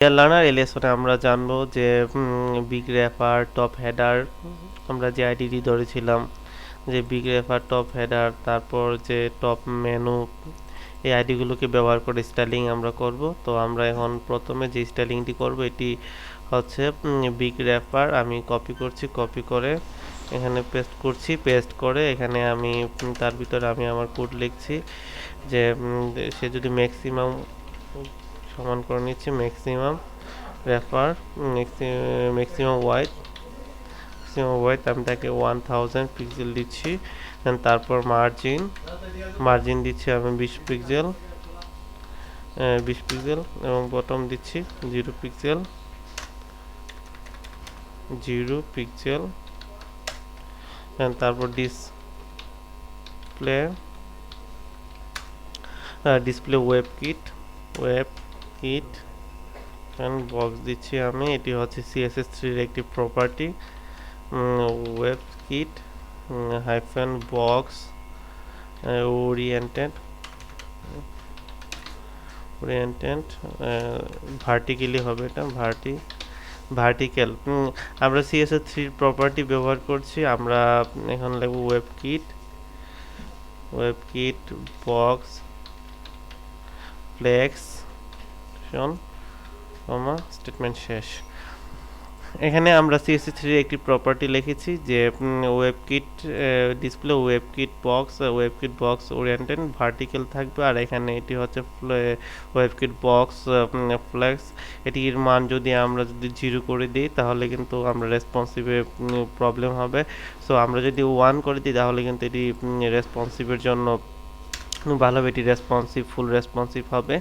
Learner এই লেসনে আমরা জানবো যে বিগ র্যাপার টপ হেডার আমরা যে আইডিটি ধরেছিলাম যে বিগ র্যাপার টপ হেডার তারপর যে টপ মেনু এই আইডিগুলোকে ব্যবহার করে স্টাইলিং আমরা করব। তো আমরা এখন প্রথমে যে স্টাইলিংটি করব এটি হচ্ছে বিগ র্যাপার আমি কপি করছি, কপি করে এখানে পেস্ট করছি, পেস্ট করে এখানে আমি তার ভিতরে আমি আমার কোড লিখছি যে সে যদি ম্যাক্সিমাম সমান করে নিচ্ছি, ম্যাক্সিমাম রেফার ম্যাক্সিমাম ওয়াইড আমি তাকে 1000 পিক্সেল দিচ্ছি। তারপর মার্জিন দিচ্ছি আমি 20 পিক্সেল, 20 পিক্সেল এবং বটম দিচ্ছি 0 পিক্সেল, 0 পিক্সেল। তারপর ডিসপ্লে ওয়েব কিট বক্স দিচ্ছি আমি, এটি হচ্ছে CSS3 এর একটি property. Web kit hyphen box oriented vertically হবে, এটা ভার্টিক্যাল। আমরা CSS3 প্রপার্টি ব্যবহার করছি। আমরা এখন লিখব web kit box flex statement শেষ। এখানে আমরা CSS3 একটি প্রপার্টি লিখেছি যে ওয়েবকিট বক্স ওরিয়েন্টেড ভার্টিক্যাল থাকবে, আর এখানে এটি হচ্ছে ওয়েবকিট বক্স ফ্লেক্স। এটির মান যদি আমরা 0 করে দিই তাহলে কিন্তু আমরা রেসপন্সিভে প্রবলেম হবে। সো আমরা যদি 1 করে দিই তাহলে কিন্তু এটি রেসপন্সিভের জন্য ভালোভাবে এটি ফুল রেসপন্সিভ হবে।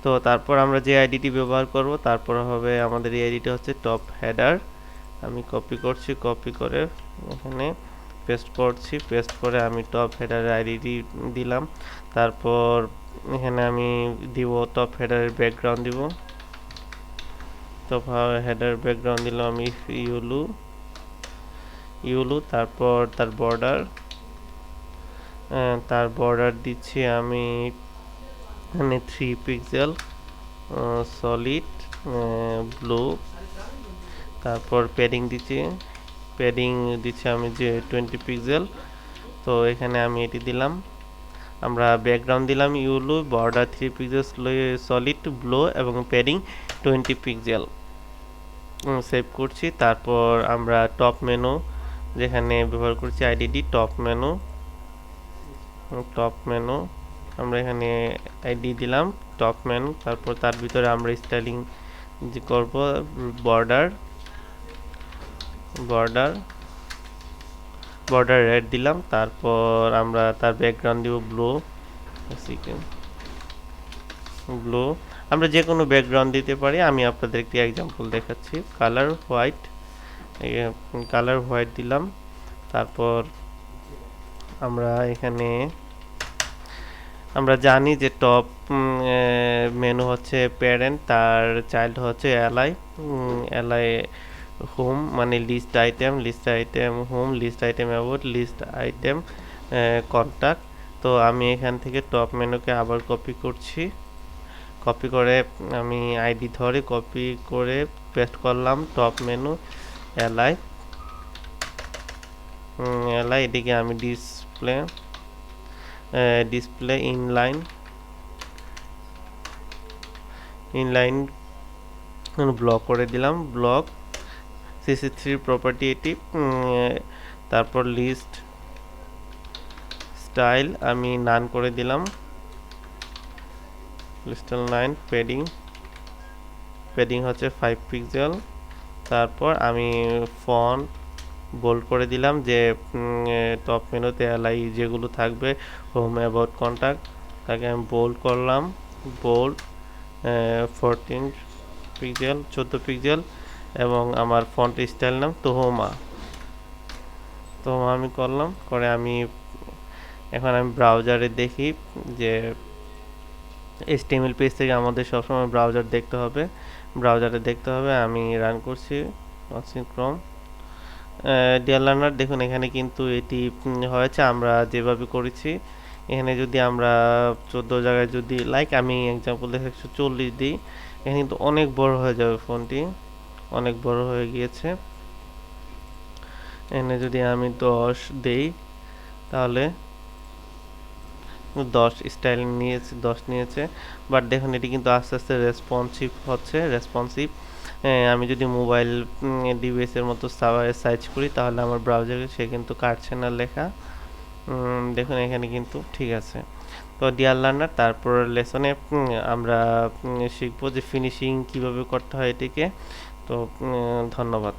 তো তারপর আমরা যে আইডিটি ব্যবহার করব তারপর হবে আমাদের এই আইডিটি হচ্ছে টপ হেডার। আমি কপি করছি, কপি করে এখানে পেস্ট করছি, পেস্ট করে আমি টপ হেডারের আইডিটি দিলাম। তারপর এখানে আমি দিব টপ হেডারের ব্যাকগ্রাউন্ড দিব, টপ হেডার ব্যাকগ্রাউন্ড দিলাম আমি ইউলু। তারপর তার বর্ডার দিচ্ছি আমি এখানে 3 পিক্সেল সলিড ব্লু। তারপর প্যাডিং দিচ্ছি আমি যে 20 পিক্সেল। তো এখানে আমি এটি দিলাম, আমরা ব্যাকগ্রাউন্ড দিলাম ইউলু, বর্ডার 3 পিক্সেল সলিড ব্লু এবং প্যাডিং 20 পিক্সেল। সেভ করছি। তারপর আমরা টপ মেনু যেখানে ব্যবহার করছি আইডিটি টপ মেনু আমরা এখানে আইডি দিলাম টপ মেনু। তারপর তার ভিতরে আমরা স্টাইলিং যে করব বর্ডার রেড দিলাম। তারপর আমরা তার ব্যাকগ্রাউন্ড দিব ব্লু। আমরা যে কোনো ব্যাকগ্রাউন্ড দিতে পারি, আমি আপনাদের একটি এক্সাম্পল দেখাচ্ছি। কালার হোয়াইট দিলাম। তারপর আমরা এখানে আমরা জানি যে টপ মেনু হচ্ছে প্যারেন্ট, তার চাইল্ড হচ্ছে এলাই হোম মানে list item home, list item about, list item contact. তো আমি এখান থেকে টপ মেনুকে আবার কপি করছি, কপি করে আমি আইডি ধরে কপি করে পেস্ট করলাম টপ মেনু এলাই। এদিকে আমি ডিসপ্লে ইনলাইন ব্লক করে দিলাম, ব্লক CSS3 প্রপার্টি এটি। তারপর লিস্ট স্টাইল আমি নান করে দিলাম, লিস্টাইল 9, প্যাডিং হচ্ছে 5 পিক্সেল। তারপর আমি ফন্ট বোল্ড করে দিলাম যে টপ মেনুতে এলাই যেগুলো থাকবে হোম অ্যাবাউট কন্টাক্ট তাকে আমি বোল্ড করলাম, বোল্ড 14 পিক্সেল এবং আমার ফন্ট স্টাইল নাম তোহমা আমি করলাম করে আমি এখন আমি ব্রাউজারে দেখি যে HTML পেজ থেকে আমাদের সবসময় ব্রাউজারে দেখতে হবে। আমি রান করছি ক্রোম। ডিয়ার লার্নার দেখুন এখানে কিন্তু এটি হয়েছে আমরা যেভাবে করেছি। এখানে যদি আমরা 14 জায়গায় যদি আমি এক্সাম্পল দেখে 140 দিই এখানে কিন্তু অনেক বড় হয়ে যাবে ফোনটি, অনেক বড় হয়ে গিয়েছে। এখানে যদি আমি 10 দেই তাহলে 10 স্টাইল নিয়েছে, 10 নিয়েছে। বাট দেখুন এটি কিন্তু আস্তে আস্তে রেসপন্সিভ। আমি যদি মোবাইল ডিভাইসের মতো সার্চ করি তাহলে আমার ব্রাউজারে সে কিন্তু কাটছে না লেখা। দেখুন এখানে কিন্তু ঠিক আছে। তো ডিয়ার লার্নার, তারপর লেসনে আমরা শিখবো যে ফিনিশিং কিভাবে করতে হয় এটিকে। তো ধন্যবাদ।